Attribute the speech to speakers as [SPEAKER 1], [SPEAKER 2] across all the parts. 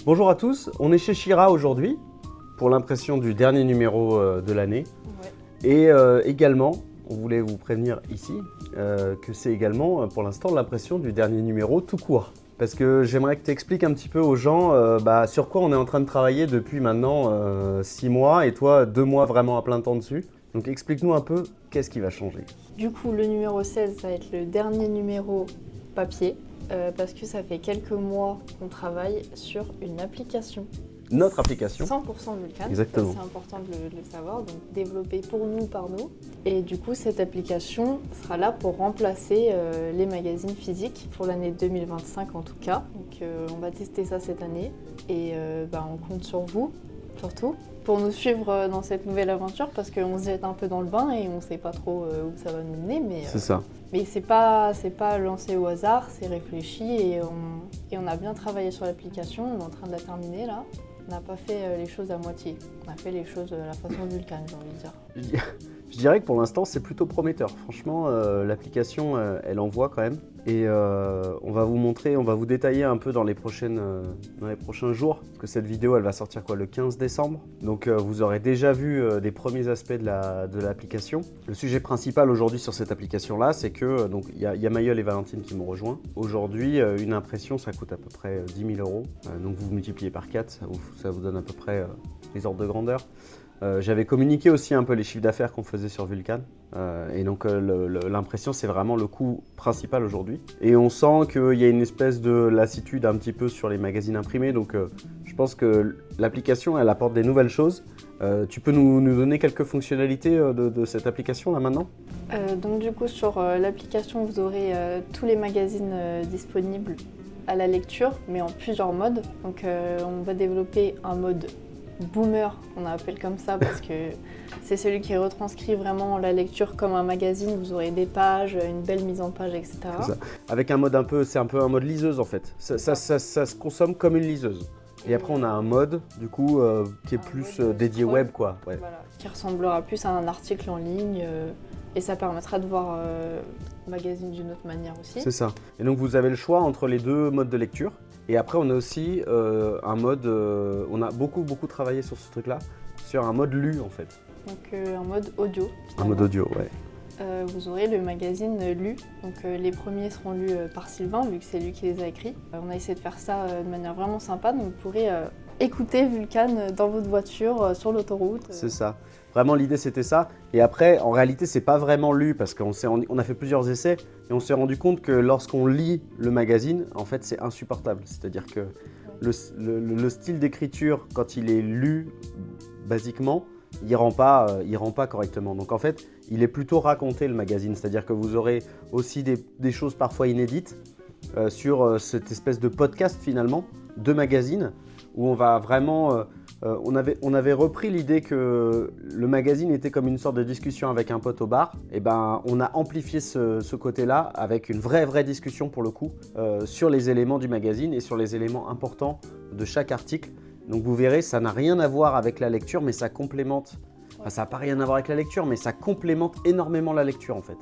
[SPEAKER 1] Bonjour à tous, on est chez Shira aujourd'hui pour l'impression du dernier numéro de l'année.
[SPEAKER 2] Ouais.
[SPEAKER 1] Et également, on voulait vous prévenir ici que c'est également pour l'instant l'impression du dernier numéro tout court. Parce que j'aimerais que tu expliques un petit peu aux gens sur quoi on est en train de travailler depuis maintenant 6 mois et toi 2 mois vraiment à plein temps dessus. Donc explique-nous un peu qu'est-ce qui va changer.
[SPEAKER 2] Du coup, le numéro 16, ça va être le dernier numéro papier, parce que ça fait quelques mois qu'on travaille sur une application.
[SPEAKER 1] Notre application.
[SPEAKER 2] 100% Vulcan.
[SPEAKER 1] Exactement.
[SPEAKER 2] C'est important de le savoir, donc développée pour nous, par nous. Et du coup, cette application sera là pour remplacer les magazines physiques pour l'année 2025 en tout cas. Donc on va tester ça cette année et on compte sur vous, surtout, pour nous suivre dans cette nouvelle aventure parce qu'on se jette un peu dans le bain et on ne sait pas trop où ça va nous mener. Mais,
[SPEAKER 1] C'est ça.
[SPEAKER 2] Mais c'est pas lancé au hasard, c'est réfléchi et on a bien travaillé sur l'application. On est en train de la terminer là. On n'a pas fait les choses à moitié. On a fait les choses de la façon Vulcan, j'ai envie de dire.
[SPEAKER 1] Je dirais que pour l'instant, c'est plutôt prometteur. Franchement, l'application, elle envoie quand même. Et on va vous montrer, on va vous détailler un peu dans les prochains jours. Parce que cette vidéo, elle va sortir le 15 décembre. Donc vous aurez déjà vu des premiers aspects de l'application. Le sujet principal aujourd'hui sur cette application-là, c'est que il y a Mayol et Valentine qui m'ont rejoint. Aujourd'hui, une impression, ça coûte à peu près 10 000 €. Donc vous multipliez par 4, ça vous donne à peu près les ordres de grandeur. J'avais communiqué aussi un peu les chiffres d'affaires qu'on faisait sur Vulcan. Et donc l'impression, c'est vraiment le coût principal aujourd'hui. Et on sent qu'il y a une espèce de lassitude un petit peu sur les magazines imprimés. Donc je pense que l'application, elle apporte des nouvelles choses. Tu peux nous donner quelques fonctionnalités de cette application là maintenant ?
[SPEAKER 2] Donc du coup, sur l'application, vous aurez tous les magazines disponibles à la lecture, mais en plusieurs modes. Donc on va développer un mode boomer, on appelle comme ça parce que c'est celui qui retranscrit vraiment la lecture comme un magazine. Vous aurez des pages, une belle mise en page, etc.
[SPEAKER 1] C'est ça. Avec un mode c'est un peu un mode liseuse en fait. Ça se consomme comme une liseuse. Et après on a un mode du coup qui est plus dédié
[SPEAKER 2] scroll.
[SPEAKER 1] web quoi. Ouais.
[SPEAKER 2] Voilà, qui ressemblera plus à un article en ligne et ça permettra de voir le magazine d'une autre manière aussi.
[SPEAKER 1] C'est ça. Et donc vous avez le choix entre les deux modes de lecture. Et après on a aussi un mode, on a beaucoup travaillé sur ce truc-là, sur un mode lu en fait.
[SPEAKER 2] Donc un mode audio.
[SPEAKER 1] Un mode audio, ouais.
[SPEAKER 2] Vous aurez le magazine lu. Donc les premiers seront lus par Sylvain, vu que c'est lui qui les a écrits. On a essayé de faire ça de manière vraiment sympa, donc vous pourrez écouter Vulcan dans votre voiture, sur l'autoroute.
[SPEAKER 1] C'est ça. Vraiment l'idée c'était ça. Et après en réalité c'est pas vraiment lu parce qu'on a fait plusieurs essais et on s'est rendu compte que lorsqu'on lit le magazine, en fait c'est insupportable. C'est-à-dire que le style d'écriture quand il est lu basiquement, il rend pas correctement. Donc en fait, il est plutôt raconté le magazine, c'est-à-dire que vous aurez aussi des choses parfois inédites sur cette espèce de podcast finalement de magazine où on va vraiment on avait repris l'idée que le magazine était comme une sorte de discussion avec un pote au bar. Et ben on a amplifié ce côté-là avec une vraie discussion pour le coup sur les éléments du magazine et sur les éléments importants de chaque article. Donc vous verrez, ça n'a rien à voir avec la lecture, mais ça complémente. Enfin, ça n'a pas rien à voir avec la lecture, mais ça complémente énormément la lecture en fait.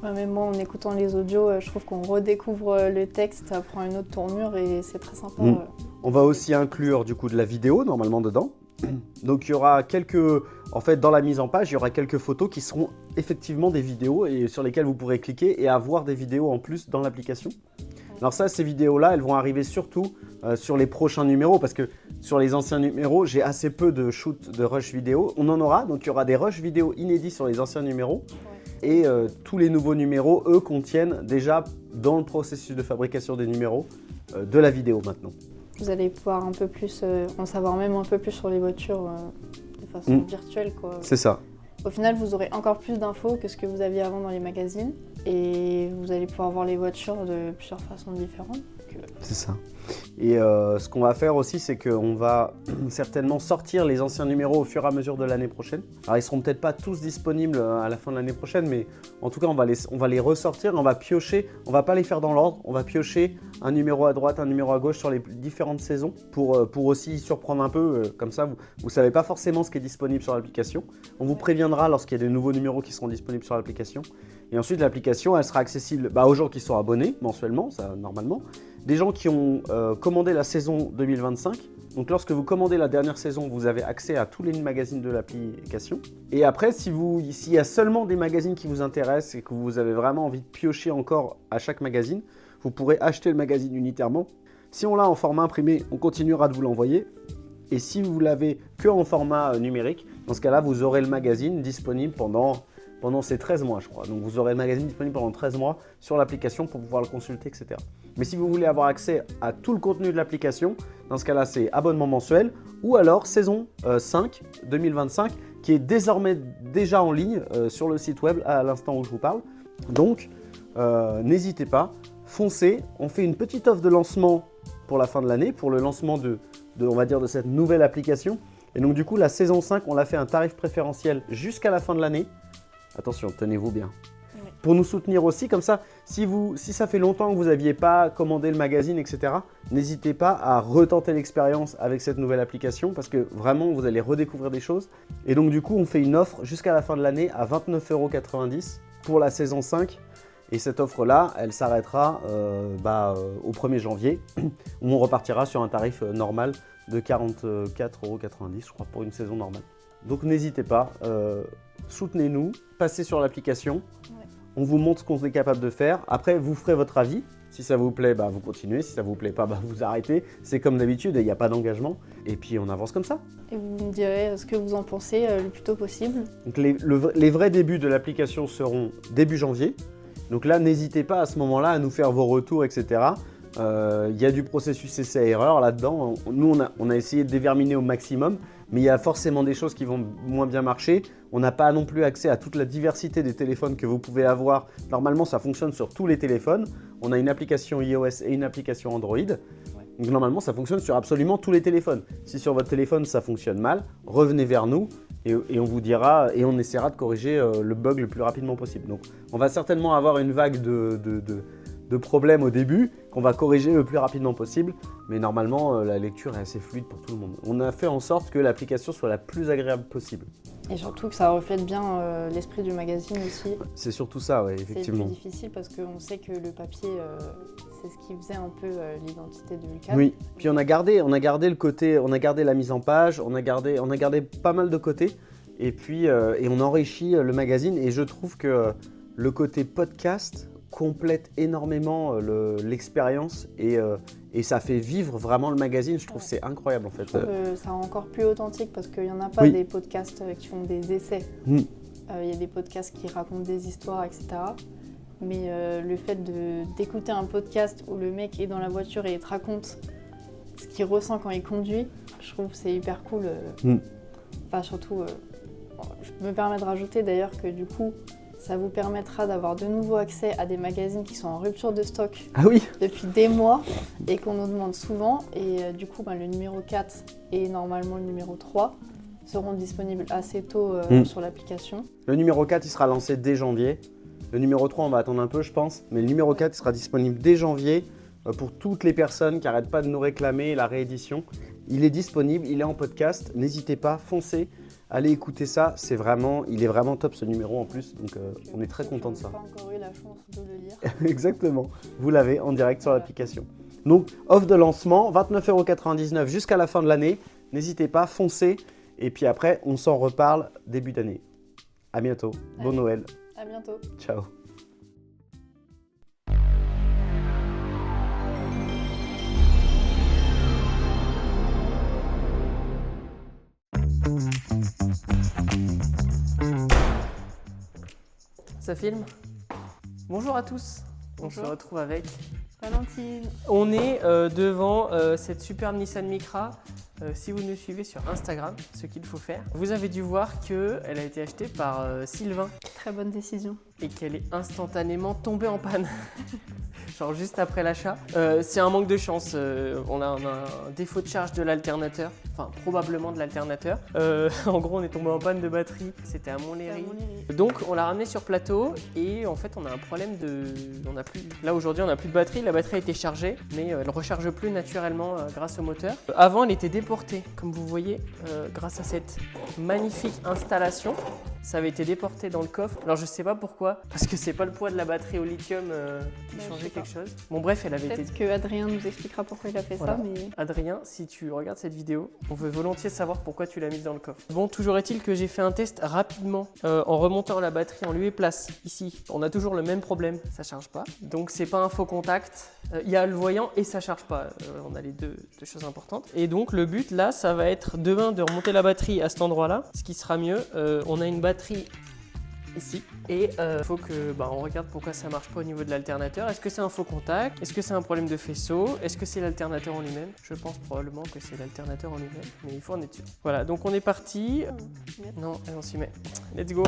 [SPEAKER 2] Ouais, mais moi, en écoutant les audios, je trouve qu'on redécouvre le texte, ça prend une autre tournure et c'est très sympa.
[SPEAKER 1] On va aussi inclure du coup de la vidéo normalement dedans. Donc il y aura dans la mise en page, il y aura quelques photos qui seront effectivement des vidéos et sur lesquelles vous pourrez cliquer et avoir des vidéos en plus dans l'application. Alors ça, ces vidéos-là, elles vont arriver surtout sur les prochains numéros parce que sur les anciens numéros, j'ai assez peu de shoot de rush vidéo. On en aura, donc il y aura des rush vidéo inédits sur les anciens numéros. Ouais. Et tous les nouveaux numéros, eux, contiennent déjà dans le processus de fabrication des numéros de la vidéo maintenant.
[SPEAKER 2] Vous allez pouvoir un peu plus, en savoir même un peu plus sur les voitures de façon virtuelle, quoi.
[SPEAKER 1] C'est ça.
[SPEAKER 2] Au final, vous aurez encore plus d'infos que ce que vous aviez avant dans les magazines et vous allez pouvoir voir les voitures de plusieurs façons différentes.
[SPEAKER 1] C'est ça. Et ce qu'on va faire aussi, c'est qu'on va certainement sortir les anciens numéros au fur et à mesure de l'année prochaine. Alors, ils seront peut-être pas tous disponibles à la fin de l'année prochaine, mais en tout cas, on va les ressortir, on va piocher. On va pas les faire dans l'ordre, on va piocher un numéro à droite, un numéro à gauche sur les différentes saisons pour aussi surprendre un peu. Comme ça, vous savez pas forcément ce qui est disponible sur l'application. On vous préviendra lorsqu'il y a des nouveaux numéros qui seront disponibles sur l'application. Et ensuite, l'application, elle sera accessible aux gens qui sont abonnés mensuellement, ça normalement. Des gens qui ont commandé la saison 2025 Donc lorsque vous commandez la dernière saison, vous avez accès à tous les magazines de l'application. Et après, s'il y a seulement des magazines qui vous intéressent et que vous avez vraiment envie de piocher encore à chaque magazine, vous pourrez acheter le magazine unitairement. Si on l'a en format imprimé, on continuera de vous l'envoyer. Et si vous l'avez que en format numérique, dans ce cas-là, vous aurez le magazine disponible pendant ces 13 mois, je crois. Donc vous aurez le magazine disponible pendant 13 mois sur l'application pour pouvoir le consulter, etc. Mais si vous voulez avoir accès à tout le contenu de l'application, dans ce cas-là, c'est abonnement mensuel ou alors saison 5 2025 qui est désormais déjà en ligne sur le site web à l'instant où je vous parle. Donc, n'hésitez pas, foncez. On fait une petite offre de lancement pour la fin de l'année, pour le lancement on va dire, de cette nouvelle application. Et donc du coup, la saison 5, on l'a fait un tarif préférentiel jusqu'à la fin de l'année. Attention, tenez-vous bien. Oui. Pour nous soutenir aussi, comme ça, si ça fait longtemps que vous n'aviez pas commandé le magazine, etc., n'hésitez pas à retenter l'expérience avec cette nouvelle application parce que vraiment, vous allez redécouvrir des choses. Et donc du coup, on fait une offre jusqu'à la fin de l'année à 29,90 € pour la saison 5. Et cette offre-là, elle s'arrêtera au 1er janvier où on repartira sur un tarif normal de 44,90 €, je crois, pour une saison normale. Donc n'hésitez pas, soutenez-nous, passez sur l'application, ouais. On vous montre ce qu'on est capable de faire. Après, vous ferez votre avis. Si ça vous plaît, vous continuez. Si ça ne vous plaît pas, vous arrêtez. C'est comme d'habitude, il n'y a pas d'engagement. Et puis on avance comme ça.
[SPEAKER 2] Et vous me direz ce que vous en pensez le plus tôt possible.
[SPEAKER 1] Donc, les vrais débuts de l'application seront début janvier. Donc là, n'hésitez pas à ce moment-là à nous faire vos retours, etc. Il y a du processus essai-erreur là-dedans. Nous, on a essayé de déverminer au maximum, mais il y a forcément des choses qui vont moins bien marcher. On n'a pas non plus accès à toute la diversité des téléphones que vous pouvez avoir. Normalement, ça fonctionne sur tous les téléphones. On a une application iOS et une application Android. Donc normalement, ça fonctionne sur absolument tous les téléphones. Si sur votre téléphone, ça fonctionne mal, revenez vers nous et on vous dira et on essaiera de corriger le bug le plus rapidement possible. Donc on va certainement avoir une vague de problèmes au début qu'on va corriger le plus rapidement possible. Mais normalement, la lecture est assez fluide pour tout le monde. On a fait en sorte que l'application soit la plus agréable possible.
[SPEAKER 2] Et surtout que ça reflète bien l'esprit du magazine aussi.
[SPEAKER 1] C'est surtout ça, oui, effectivement.
[SPEAKER 2] C'est plus difficile parce qu'on sait que le papier, c'est ce qui faisait un peu l'identité de Lucas.
[SPEAKER 1] Oui, puis on a gardé le côté, on a gardé la mise en page, on a gardé pas mal de côtés. Et puis, et on enrichit le magazine. Et je trouve que le côté podcast complète énormément l'expérience et ça fait vivre vraiment le magazine. Je trouve que c'est incroyable en fait.
[SPEAKER 2] Je trouve que ça rend encore plus authentique parce qu'il n'y en a pas des podcasts qui font des essais. Il y a des podcasts qui racontent des histoires, etc. Mais le fait d'écouter un podcast où le mec est dans la voiture et il te raconte ce qu'il ressent quand il conduit, je trouve que c'est hyper cool. Enfin surtout, je me permets de rajouter d'ailleurs que du coup, ça vous permettra d'avoir de nouveau accès à des magazines qui sont en rupture de stock depuis des mois et qu'on nous demande souvent. Et du coup, le numéro 4 et normalement le numéro 3 seront disponibles assez tôt sur l'application.
[SPEAKER 1] Le numéro 4, il sera lancé dès janvier. Le numéro 3, on va attendre un peu, je pense. Mais le numéro 4, il sera disponible dès janvier pour toutes les personnes qui n'arrêtent pas de nous réclamer la réédition. Il est disponible, il est en podcast. N'hésitez pas, foncez. Allez écouter ça, il est vraiment top ce numéro en plus, donc on est très content de ça.
[SPEAKER 2] Je n'ai pas encore eu la chance de le lire.
[SPEAKER 1] Exactement, vous l'avez en direct sur l'application. Donc offre de lancement, 29,99 € jusqu'à la fin de l'année. N'hésitez pas, foncez. Et puis après, on s'en reparle début d'année. À bientôt, bon Noël.
[SPEAKER 2] À bientôt.
[SPEAKER 1] Ciao.
[SPEAKER 3] Ça filme ? Bonjour à tous,
[SPEAKER 2] Bonjour.
[SPEAKER 3] On se retrouve avec
[SPEAKER 2] Valentine.
[SPEAKER 3] On est devant cette superbe Nissan Micra. Si vous nous suivez sur Instagram, ce qu'il faut faire, vous avez dû voir qu'elle a été achetée par Sylvain.
[SPEAKER 2] Très bonne décision.
[SPEAKER 3] Et qu'elle est instantanément tombée en panne. Genre juste après l'achat. C'est un manque de chance. On a un défaut de charge de l'alternateur. Enfin, probablement de l'alternateur. En gros, on est tombé en panne de batterie. C'était à Montlhéry. Donc, on l'a ramené sur plateau et en fait, on a un problème Là, aujourd'hui, on n'a plus de batterie. La batterie a été chargée, mais elle ne recharge plus naturellement grâce au moteur. Avant, elle était déportée, comme vous voyez, grâce à cette magnifique installation. ça avait été déporté dans le coffre. Alors je sais pas pourquoi, parce que c'est pas le poids de la batterie au lithium qui
[SPEAKER 2] Ouais, je
[SPEAKER 3] changeait
[SPEAKER 2] sais pas.
[SPEAKER 3] quelque chose. Bon bref, elle avait été...
[SPEAKER 2] Peut-être que Adrien nous expliquera pourquoi il a fait
[SPEAKER 3] Voilà.
[SPEAKER 2] ça, mais
[SPEAKER 3] Adrien, si tu regardes cette vidéo, on veut volontiers savoir pourquoi tu l'as mise dans le coffre. Bon, toujours est-il que j'ai fait un test rapidement en remontant la batterie en lieu et place. Ici, on a toujours le même problème, ça charge pas. Donc c'est pas un faux contact. Il y a le voyant et ça charge pas. On a les deux choses importantes. Et donc le but là, ça va être demain de remonter la batterie à cet endroit-là. Ce qui sera mieux, on a une batterie ici et il faut que on regarde pourquoi ça marche pas au niveau de l'alternateur. Est-ce que c'est un faux contact? Est-ce que c'est un problème de faisceau? Est-ce que c'est l'alternateur en lui-même? Je pense probablement que c'est l'alternateur en lui-même, mais il faut en être sûr. Voilà, donc on est parti. Non, on s'y met. Let's go.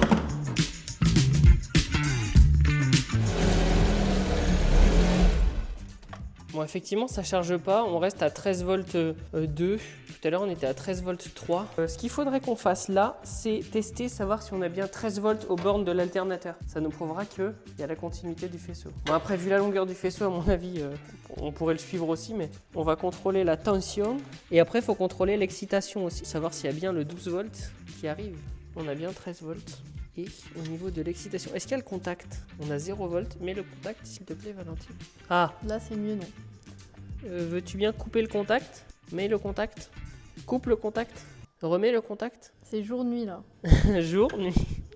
[SPEAKER 3] Bon, effectivement, ça charge pas. On reste à 13 volts 2. Tout à l'heure, on était à 13 volts 3. Ce qu'il faudrait qu'on fasse là, c'est tester, savoir si on a bien 13 volts aux bornes de l'alternateur. Ça nous prouvera qu'il y a la continuité du faisceau. Bon, après, vu la longueur du faisceau, à mon avis, on pourrait le suivre aussi, mais on va contrôler la tension. Et après, il faut contrôler l'excitation aussi, savoir s'il y a bien le 12 volts qui arrive. On a bien 13 volts. Et au niveau de l'excitation, est-ce qu'il y a le contact? On a 0 volts, mais le contact, s'il te plaît, Valentine. Ah,
[SPEAKER 2] là c'est mieux, non?
[SPEAKER 3] veux-tu bien couper le contact? Mets le contact. Coupe le contact. Remets le contact.
[SPEAKER 2] C'est jour-nuit là.
[SPEAKER 3] Jour, nuit.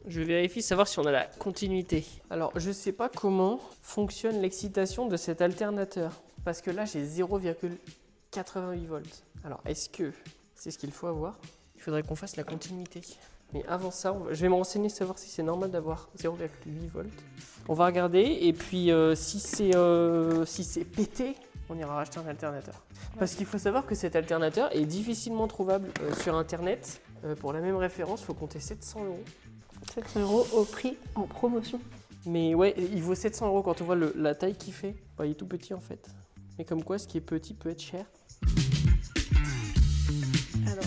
[SPEAKER 3] Je vérifie savoir si on a la continuité. Alors, je sais pas comment fonctionne l'excitation de cet alternateur. Parce que là, j'ai 0,88 volts. Alors, est-ce que c'est ce qu'il faut avoir? Il faudrait qu'on fasse la continuité. Mais avant ça, je vais me renseigner, savoir si c'est normal d'avoir 0,8 volts. On va regarder, et puis si c'est pété, on ira racheter un alternateur. Parce qu'il faut savoir que cet alternateur est difficilement trouvable sur Internet. Pour la même référence, il faut compter 700 €.
[SPEAKER 2] 700 € au prix en promotion.
[SPEAKER 3] Mais ouais, il vaut 700 € quand on voit la taille qu'il fait. Bah, il est tout petit en fait. Mais comme quoi, ce qui est petit peut être cher.
[SPEAKER 2] Alors,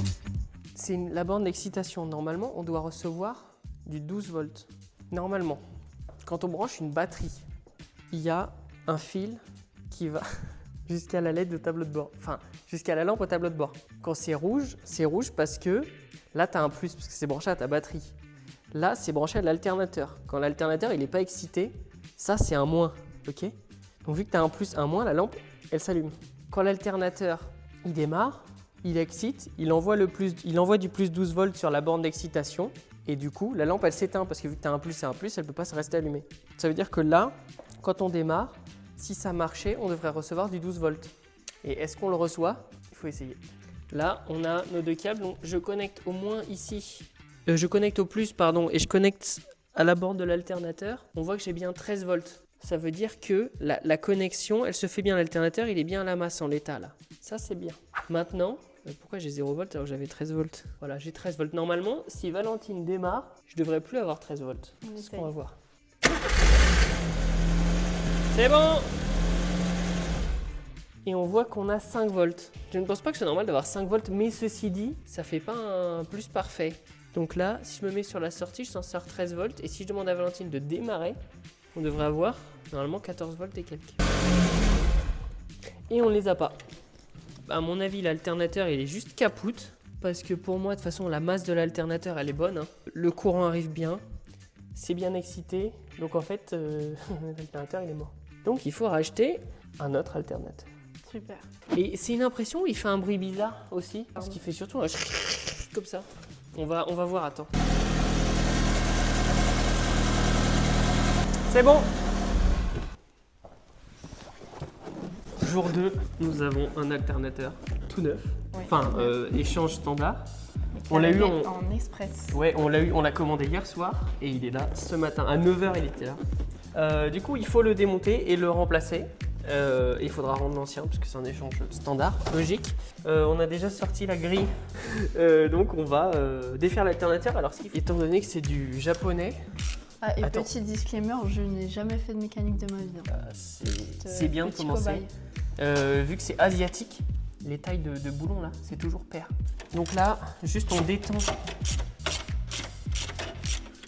[SPEAKER 3] C'est la borne d'excitation. Normalement, on doit recevoir du 12 volts. Normalement, quand on branche une batterie, il y a un fil qui va jusqu'à la LED de tableau de bord. Enfin, jusqu'à la lampe au tableau de bord. Quand c'est rouge parce que là, tu as un plus, parce que c'est branché à ta batterie. Là, c'est branché à l'alternateur. Quand l'alternateur, il n'est pas excité, ça, c'est un moins. Ok? Donc, vu que tu as un plus, un moins, la lampe, elle s'allume. Quand l'alternateur, il démarre, il excite, il envoie du plus 12 volts sur la borne d'excitation et du coup, la lampe, elle s'éteint parce que vu que tu as un plus et un plus, elle ne peut pas se rester allumée. Ça veut dire que là, quand on démarre, si ça marchait, on devrait recevoir du 12 volts. Et est-ce qu'on le reçoit? Il faut essayer. Là, on a nos deux câbles, donc je connecte au moins ici. Je connecte au plus, pardon, et je connecte à la borne de l'alternateur. On voit que j'ai bien 13 volts. Ça veut dire que la connexion, elle se fait bien. L'alternateur, il est bien à la masse en l'état là. Ça, c'est bien. Maintenant, pourquoi j'ai 0 volts alors que j'avais 13 volts? Voilà, j'ai 13 volts. Normalement, si Valentine démarre, je devrais plus avoir 13 volts.
[SPEAKER 2] on
[SPEAKER 3] C'est ce
[SPEAKER 2] essaye.
[SPEAKER 3] qu'on va voir. C'est bon! Et on voit qu'on a 5 volts. Je ne pense pas que c'est normal d'avoir 5 volts, mais ceci dit, ça fait pas un plus parfait. Donc là, si je me mets sur la sortie, je s'en sors 13 volts. Et si je demande à Valentine de démarrer, on devrait avoir normalement 14 volts et quelques. Et on ne les a pas. À mon avis, l'alternateur, il est juste capoute. Parce que pour moi, de toute façon, la masse de l'alternateur, elle est bonne. Hein. Le courant arrive bien. C'est bien excité. Donc en fait, l'alternateur, il est mort. Donc il faut racheter un autre alternateur.
[SPEAKER 2] Super.
[SPEAKER 3] Et c'est une impression où il fait un bruit bizarre aussi. Parce qu'il fait surtout un comme ça. On va voir, attends. C'est bon. Jour 2, nous avons un alternateur tout neuf.
[SPEAKER 2] Ouais.
[SPEAKER 3] Enfin, échange standard. On
[SPEAKER 2] Elle
[SPEAKER 3] l'a eu
[SPEAKER 2] est en express.
[SPEAKER 3] Ouais, on l'a commandé hier soir et il est là ce matin. À 9h, il était là. Du coup, il faut le démonter et le remplacer. Il faudra rendre l'ancien parce que c'est un échange standard, logique. On a déjà sorti la grille, donc on va défaire l'alternateur. Alors, étant donné que c'est du japonais,
[SPEAKER 2] Ah, et
[SPEAKER 3] Attends.
[SPEAKER 2] petit disclaimer, je n'ai jamais fait de mécanique de ma vie. Hein.
[SPEAKER 3] c'est bien de
[SPEAKER 2] Petit
[SPEAKER 3] commencer.
[SPEAKER 2] cobaye.
[SPEAKER 3] Vu que c'est asiatique, les tailles de boulons là, c'est toujours pair. Donc là, juste on détend.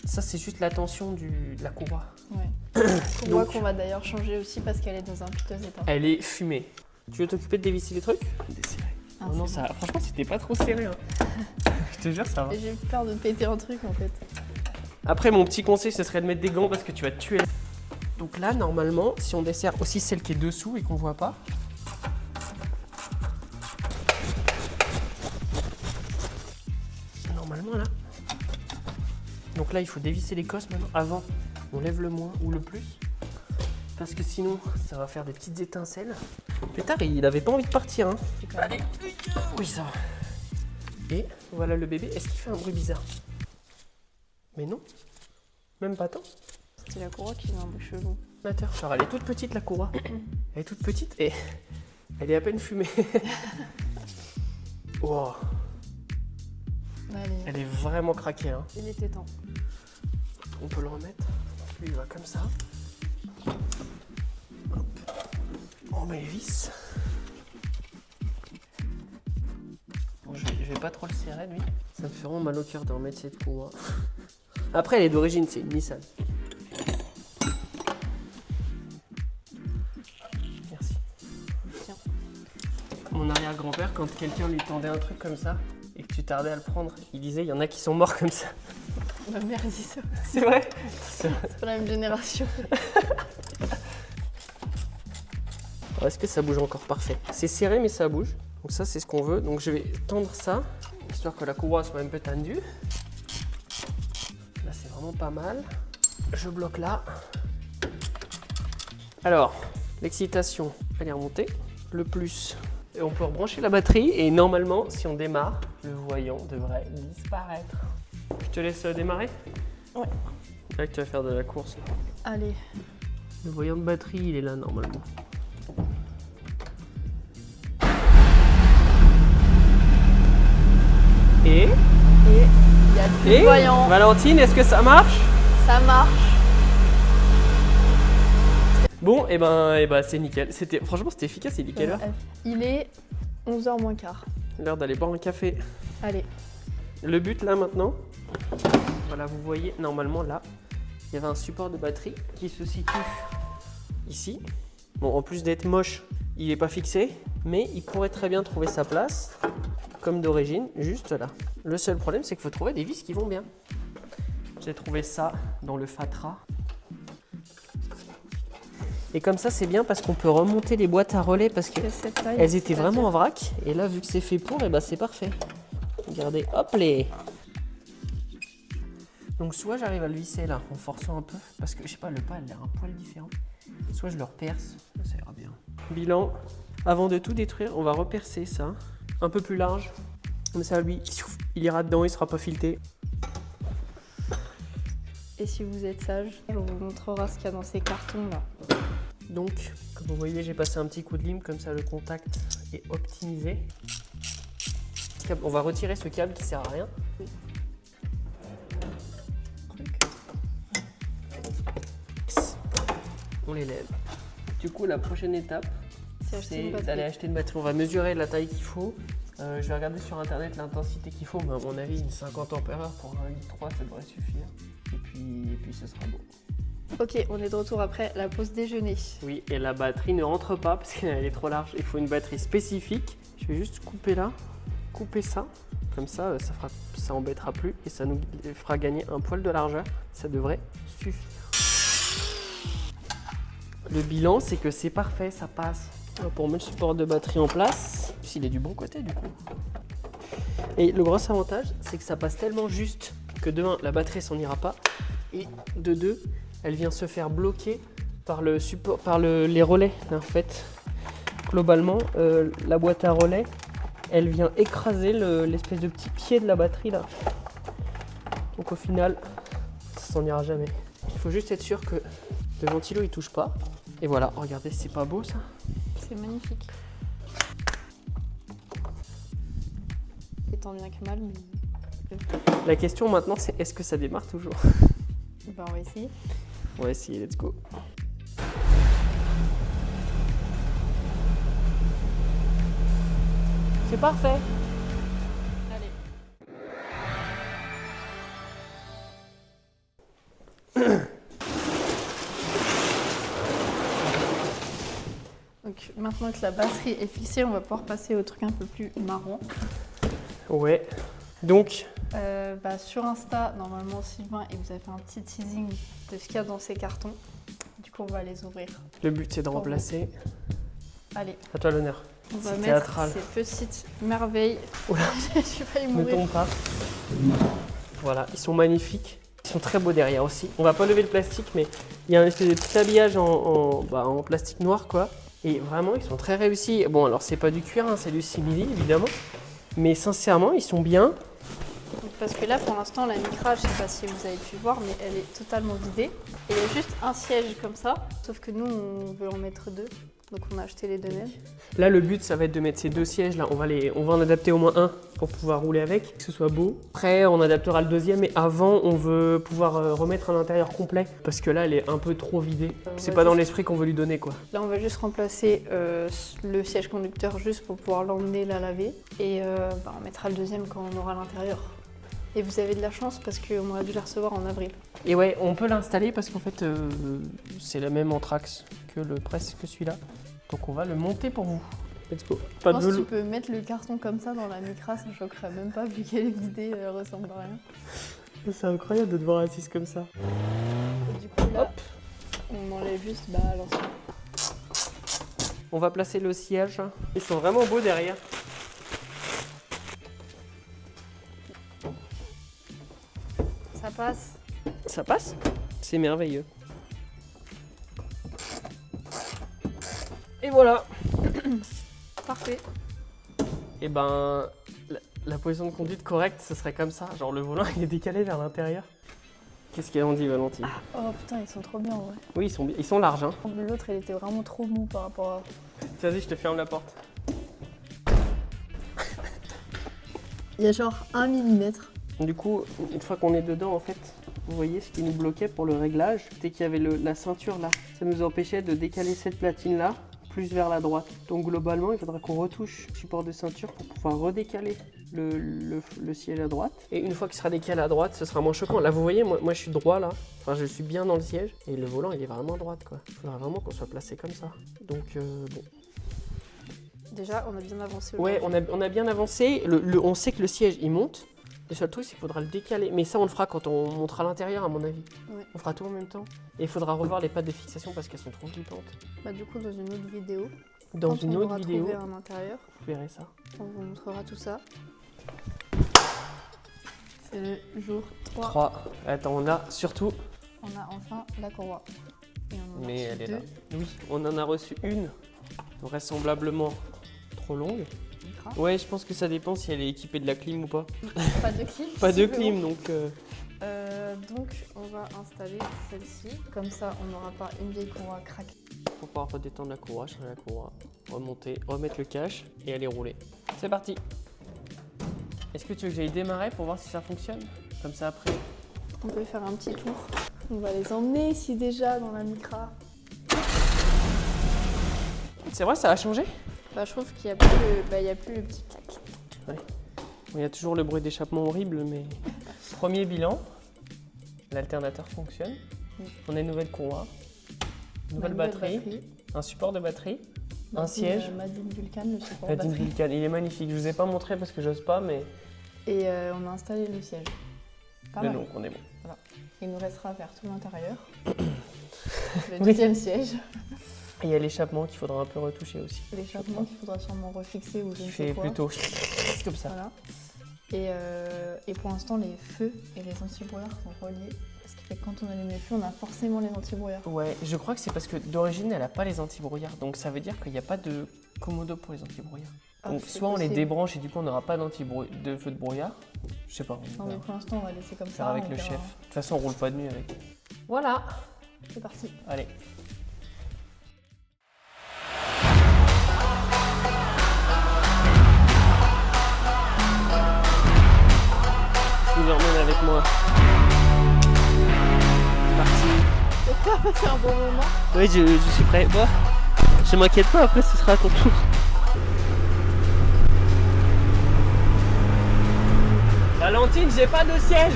[SPEAKER 3] Ça, c'est juste la tension de la courroie.
[SPEAKER 2] Ouais. On voit
[SPEAKER 3] Donc-
[SPEAKER 2] qu'on va d'ailleurs changer aussi parce qu'elle est dans un piteux état.
[SPEAKER 3] Elle est fumée. Tu veux t'occuper de dévisser les trucs? Desserré.
[SPEAKER 2] Ah,
[SPEAKER 3] Oh non,
[SPEAKER 2] c'est
[SPEAKER 3] ça, franchement, c'était pas trop serré. Hein. Je te jure, ça va.
[SPEAKER 2] bon. Et j'ai peur de péter un truc en fait.
[SPEAKER 3] Après, mon petit conseil, ce serait de mettre des gants parce que tu vas te tuer. Donc là, normalement, si on dessert aussi celle qui est dessous et qu'on voit pas. Normalement, là. Donc là, il faut dévisser les cosses maintenant. Avant, on lève le moins ou le plus. Parce que sinon, ça va faire des petites étincelles. Pétard, il avait pas envie de partir. Hein. Allez. Oui, ça va. Et voilà le bébé. Est-ce qu'il fait un bruit bizarre? Mais non. Même pas tant.
[SPEAKER 2] C'est la courroie qui fait un bruit chelou.
[SPEAKER 3] Genre, elle est toute petite, la courroie. Elle est toute petite et elle est à peine fumée. Wow.
[SPEAKER 2] Allez,
[SPEAKER 3] Elle est vraiment craquée. Hein.
[SPEAKER 2] il était temps.
[SPEAKER 3] On peut le remettre. Lui, il va comme ça. Hop. On met les vis. Bon, je vais pas trop le serrer, lui. Ça me fait vraiment mal au cœur de remettre cette courroie. Après, elle est d'origine, c'est une Nissan. Merci.
[SPEAKER 2] Tiens.
[SPEAKER 3] Mon arrière-grand-père, quand quelqu'un lui tendait un truc comme ça et que tu tardais à le prendre, il disait il y en a qui sont morts comme ça.
[SPEAKER 2] Ma mère dit ça.
[SPEAKER 3] C'est vrai?
[SPEAKER 2] C'est pas la même génération.
[SPEAKER 3] Alors, est-ce que ça bouge encore? Parfait. C'est serré, mais ça bouge. Donc ça, c'est ce qu'on veut. Donc je vais tendre ça, histoire que la courroie soit un peu tendue. Là, c'est vraiment pas mal. Je bloque là. Alors, l'excitation, elle est remontée. Le plus, et on peut rebrancher la batterie. Et normalement, si on démarre, le voyant devrait disparaître. Je te laisse démarrer?
[SPEAKER 2] Ouais.
[SPEAKER 3] Là que tu vas faire de la course.
[SPEAKER 2] Allez.
[SPEAKER 3] Le voyant de batterie, il est là normalement. Et
[SPEAKER 2] Il y a plus de voyant.
[SPEAKER 3] Valentine, est-ce que ça marche?
[SPEAKER 2] Ça marche.
[SPEAKER 3] Bon, et ben c'est nickel. Franchement, c'était efficace. Il est quelle heure?
[SPEAKER 2] Il est 11h moins quart.
[SPEAKER 3] L'heure d'aller boire un café.
[SPEAKER 2] Allez.
[SPEAKER 3] Le but là maintenant, voilà, vous voyez, normalement là, il y avait un support de batterie qui se situe ici. Bon, en plus d'être moche, il n'est pas fixé, mais il pourrait très bien trouver sa place, comme d'origine, juste là. Le seul problème, c'est qu'il faut trouver des vis qui vont bien. J'ai trouvé ça dans le Fatra. Et comme ça, c'est bien parce qu'on peut remonter les boîtes à relais parce qu'elles étaient vraiment en vrac. Et là, vu que c'est fait pour, et ben c'est parfait. Regardez, hop les. Donc soit j'arrive à le visser là en forçant un peu, parce que je sais pas, le pas il a l'air un poil différent. Soit je le reperce, ça ira bien. Bilan, avant de tout détruire, on va repercer ça, un peu plus large. Comme ça lui, il ira dedans, il sera pas fileté.
[SPEAKER 2] Et si vous êtes sage, on vous montrera ce qu'il y a dans ces cartons là.
[SPEAKER 3] Donc, comme vous voyez, j'ai passé un petit coup de lime, comme ça le contact est optimisé. On va retirer ce câble qui sert à rien.
[SPEAKER 2] Oui.
[SPEAKER 3] On les lève. Du coup, la prochaine étape,
[SPEAKER 2] C'est
[SPEAKER 3] c'est d'aller acheter une batterie. On va mesurer la taille qu'il faut. Je vais regarder sur internet l'intensité qu'il faut, mais à mon avis, une 50 ampères pour un litre 3, ça devrait suffire. Et puis ce sera bon.
[SPEAKER 2] Ok, on est de retour après la pause déjeuner.
[SPEAKER 3] Oui, et la batterie ne rentre pas parce qu'elle est trop large. Il faut une batterie spécifique. Je vais juste couper là, couper ça. Comme ça, ça embêtera plus et ça nous fera gagner un poil de largeur. Ça devrait suffire. Le bilan, c'est que c'est parfait, ça passe. Pour mettre le support de batterie en place, s'il est du bon côté du coup. Et le gros avantage, c'est que ça passe tellement juste que de 1, la batterie s'en ira pas, et de 2, elle vient se faire bloquer par le support, par les relais. Là, en fait, globalement, la boîte à relais, elle vient écraser l'espèce de petit pied de la batterie là. Donc au final, ça s'en ira jamais. Il faut juste être sûr que le ventilo il touche pas. Et voilà, regardez, c'est pas beau ça?
[SPEAKER 2] C'est magnifique. C'est tant bien que mal, mais...
[SPEAKER 3] La question maintenant, c'est est-ce que ça démarre toujours?
[SPEAKER 2] Ben, on va essayer.
[SPEAKER 3] On va essayer, let's go. C'est parfait.
[SPEAKER 2] Allez. Donc maintenant que la batterie est fixée, on va pouvoir passer au truc un peu plus marrant.
[SPEAKER 3] Ouais. Donc,
[SPEAKER 2] Sur Insta, normalement Sylvain, il vous a fait un petit teasing de ce qu'il y a dans ces cartons. Du coup, on va les ouvrir.
[SPEAKER 3] le but c'est de
[SPEAKER 2] Pour
[SPEAKER 3] remplacer.
[SPEAKER 2] Allez,
[SPEAKER 3] À toi l'honneur.
[SPEAKER 2] on va
[SPEAKER 3] C'est
[SPEAKER 2] mettre
[SPEAKER 3] théâtral.
[SPEAKER 2] ces petites merveilles.
[SPEAKER 3] Oula.
[SPEAKER 2] J'ai failli
[SPEAKER 3] Ne
[SPEAKER 2] mourir.
[SPEAKER 3] tombe pas. Voilà, ils sont magnifiques. Ils sont très beaux derrière aussi. On va pas lever le plastique, mais il y a un espèce de petit habillage en plastique noir, quoi. Et vraiment, ils sont très réussis. Bon, alors c'est pas du cuir, hein, c'est du simili, évidemment. Mais sincèrement, ils sont bien.
[SPEAKER 2] Parce que là, pour l'instant, la Micra, je sais pas si vous avez pu voir, mais elle est totalement vidée. Et il y a juste un siège comme ça, sauf que nous, on veut en mettre 2. Donc on a acheté les 2 mêmes.
[SPEAKER 3] Là, le but, ça va être de mettre ces 2 sièges là. On va en adapter au moins un pour pouvoir rouler avec, que ce soit beau. Après, on adaptera le deuxième, mais avant, on veut pouvoir remettre un intérieur complet parce que là, elle est un peu trop vidée. C'est
[SPEAKER 2] va
[SPEAKER 3] pas dans
[SPEAKER 2] juste-
[SPEAKER 3] l'esprit qu'on veut lui donner, quoi.
[SPEAKER 2] Là, on va juste remplacer le siège conducteur juste pour pouvoir l'emmener la laver. Et on mettra le deuxième quand on aura l'intérieur. Et vous avez de la chance parce qu'on aurait dû les recevoir en avril.
[SPEAKER 3] Et ouais, on peut l'installer parce qu'en fait, c'est la même anthrax que presque celui-là. Donc on va le monter pour vous. Let's go.
[SPEAKER 2] Je
[SPEAKER 3] Pas de
[SPEAKER 2] pense que tu
[SPEAKER 3] velours.
[SPEAKER 2] peux mettre le carton comme ça dans la Micra, ça ne choquerait même pas vu qu'elle est vidée, elle ressemble à rien.
[SPEAKER 3] C'est incroyable de te voir assise comme ça.
[SPEAKER 2] Et du coup là, on enlève juste l'ancien.
[SPEAKER 3] On va placer le siège. Ils sont vraiment beaux derrière.
[SPEAKER 2] Ça passe.
[SPEAKER 3] Ça passe? C'est merveilleux. Et voilà.
[SPEAKER 2] Parfait.
[SPEAKER 3] Et ben, la position de conduite correcte, ce serait comme ça. Genre le volant, il est décalé vers l'intérieur. Qu'est-ce qu'elle en dit, Valentine?
[SPEAKER 2] Oh putain, ils sont trop bien en vrai.
[SPEAKER 3] Oui, ils sont larges. Hein.
[SPEAKER 2] L'autre, il était vraiment trop mou par rapport à...
[SPEAKER 3] Vas-y, je te ferme la porte.
[SPEAKER 2] Il y a genre 1 mm.
[SPEAKER 3] Du coup, une fois qu'on est dedans, en fait, vous voyez ce qui nous bloquait pour le réglage, c'était qu'il y avait la ceinture là. Ça nous empêchait de décaler cette platine là, plus vers la droite. Donc globalement, il faudra qu'on retouche le support de ceinture pour pouvoir redécaler le siège à droite. Et une fois qu'il sera décalé à droite, ce sera moins choquant. Là, vous voyez, moi je suis droit là. Enfin, je suis bien dans le siège. Et le volant, il est vraiment à droite, quoi. Il faudra vraiment qu'on soit placé comme ça. Donc, bon.
[SPEAKER 2] Déjà, on a bien avancé.
[SPEAKER 3] Ouais, on a bien avancé. On sait que le siège, il monte. Le seul truc, c'est qu'il faudra le décaler. Mais ça, on le fera quand on montera l'intérieur, à mon avis.
[SPEAKER 2] Ouais.
[SPEAKER 3] On fera tout en même temps. Et il faudra revoir les pattes de fixation parce qu'elles sont trop glippantes.
[SPEAKER 2] Bah, du coup, dans une autre vidéo,
[SPEAKER 3] Dans
[SPEAKER 2] quand
[SPEAKER 3] une
[SPEAKER 2] on
[SPEAKER 3] autre
[SPEAKER 2] aura
[SPEAKER 3] vidéo,
[SPEAKER 2] trouvé un intérieur,
[SPEAKER 3] vous verrez ça.
[SPEAKER 2] on vous montrera tout ça. C'est le jour 3.
[SPEAKER 3] 3. Attends, on a surtout...
[SPEAKER 2] On a enfin la courroie. Et on en a
[SPEAKER 3] Mais
[SPEAKER 2] reçu
[SPEAKER 3] elle est
[SPEAKER 2] 2.
[SPEAKER 3] là. Oui, on en a reçu une. Vraisemblablement trop longue.
[SPEAKER 2] Micra.
[SPEAKER 3] Ouais, je pense que ça dépend si elle est équipée de la clim ou pas.
[SPEAKER 2] Pas de clim.
[SPEAKER 3] Pas de
[SPEAKER 2] visiblement.
[SPEAKER 3] clim, donc...
[SPEAKER 2] Donc, on va installer celle-ci. Comme ça, on n'aura pas une vieille courroie craquée.
[SPEAKER 3] Pour pouvoir redétendre la courroie, changer la courroie, remonter, remettre le cache et aller rouler. C'est parti. Est-ce que tu veux que j'aille démarrer pour voir si ça fonctionne? Comme ça après.
[SPEAKER 2] On peut faire un petit tour. On va les emmener ici déjà dans la Micra.
[SPEAKER 3] C'est vrai, ça a changé?
[SPEAKER 2] Bah, je trouve qu'il n'y a, il y a plus le petit clac.
[SPEAKER 3] Bon, il y a toujours le bruit d'échappement horrible, mais... Premier bilan. L'alternateur fonctionne. On a une nouvelle courroie. Nouvelle batterie. Un support de batterie. Un siège.
[SPEAKER 2] Made in Vulcan, le support
[SPEAKER 3] Made in
[SPEAKER 2] batterie.
[SPEAKER 3] Vulcan. Il est magnifique. Je vous ai pas montré parce que j'ose pas, mais...
[SPEAKER 2] Et on a installé le siège. Pas
[SPEAKER 3] Mais
[SPEAKER 2] mal.
[SPEAKER 3] non, on est bon.
[SPEAKER 2] Il nous restera à faire tout l'intérieur. le
[SPEAKER 3] Oui.
[SPEAKER 2] deuxième siège.
[SPEAKER 3] Et il y a l'échappement qu'il faudra un peu retoucher aussi.
[SPEAKER 2] L'échappement qu'il faudra sûrement refixer ou je
[SPEAKER 3] Qui
[SPEAKER 2] ne
[SPEAKER 3] fait
[SPEAKER 2] sais quoi.
[SPEAKER 3] plutôt comme ça.
[SPEAKER 2] Voilà. Et pour l'instant, les feux et les anti-brouillards sont reliés. Ce qui fait que quand on allume les feux, on a forcément les anti-brouillards.
[SPEAKER 3] Ouais, je crois que c'est parce que d'origine, elle a pas les anti-brouillards. Donc ça veut dire qu'il n'y a pas de commodo pour les anti-brouillards.
[SPEAKER 2] Ah,
[SPEAKER 3] Donc
[SPEAKER 2] c'est
[SPEAKER 3] soit on les
[SPEAKER 2] possible.
[SPEAKER 3] débranche et du coup on n'aura pas de feu de brouillard. Je sais pas. On
[SPEAKER 2] Non, mais
[SPEAKER 3] verra.
[SPEAKER 2] pour l'instant, on va laisser comme
[SPEAKER 3] Faire
[SPEAKER 2] ça.
[SPEAKER 3] avec
[SPEAKER 2] on
[SPEAKER 3] le
[SPEAKER 2] verra.
[SPEAKER 3] chef. De toute façon, on roule pas de nuit avec. Voilà.
[SPEAKER 2] C'est parti.
[SPEAKER 3] Allez. Je vous emmène avec moi. C'est parti.
[SPEAKER 2] J'espère passer un bon moment.
[SPEAKER 3] Oui, je suis prêt. Moi, je m'inquiète pas, après ce sera à ton tour. Valentine, j'ai pas de siège.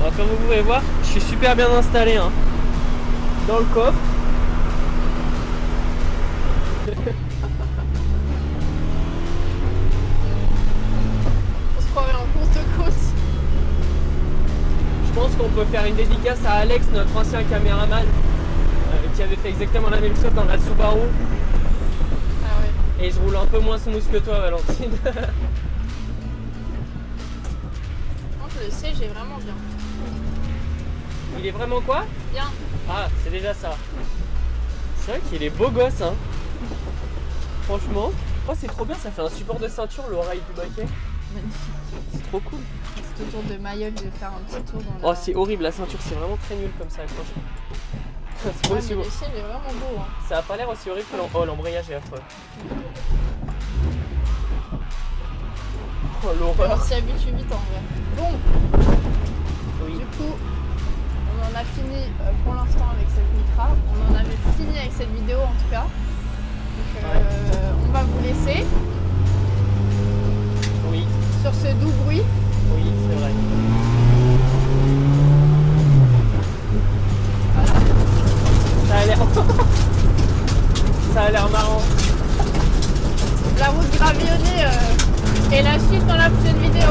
[SPEAKER 3] Bon, comme vous pouvez voir, je suis super bien installé hein. Dans le coffre. peut faire une dédicace à Alex, notre ancien caméraman, qui avait fait exactement la même chose dans la Subaru.
[SPEAKER 2] Ah ouais.
[SPEAKER 3] Et je roule un peu moins smooth que toi, Valentine.
[SPEAKER 2] Par contre, le siège est vraiment bien.
[SPEAKER 3] Il est vraiment quoi?
[SPEAKER 2] Bien.
[SPEAKER 3] Ah, c'est déjà ça. C'est vrai qu'il est beau gosse, hein. Franchement. Oh, c'est trop bien, ça fait un support de ceinture, l'oreille du baquet.
[SPEAKER 2] Magnifique.
[SPEAKER 3] C'est trop cool.
[SPEAKER 2] C'est autour de Mayol de faire un petit tour dans
[SPEAKER 3] Oh,
[SPEAKER 2] la...
[SPEAKER 3] c'est horrible, la ceinture, c'est vraiment très nul comme ça, franchement. C'est pas
[SPEAKER 2] Ouais,
[SPEAKER 3] aussi
[SPEAKER 2] mais
[SPEAKER 3] beau.
[SPEAKER 2] le ciel est vraiment beau. Hein.
[SPEAKER 3] Ça a pas l'air aussi horrible que l'embrayage est affreux. Oh,
[SPEAKER 2] On
[SPEAKER 3] l'horreur.
[SPEAKER 2] s'y habitue vite en vrai. Bon,
[SPEAKER 3] Oui.
[SPEAKER 2] du coup, on en a fini pour l'instant avec cette Micra. On en avait fini avec cette vidéo en tout cas. Donc, on va vous laisser
[SPEAKER 3] Oui,
[SPEAKER 2] sur ce doux bruit.
[SPEAKER 3] oui, c'est vrai.
[SPEAKER 2] Voilà.
[SPEAKER 3] Ça a l'air. Ça a l'air marrant.
[SPEAKER 2] La route gravillonnée et la suite dans la prochaine vidéo.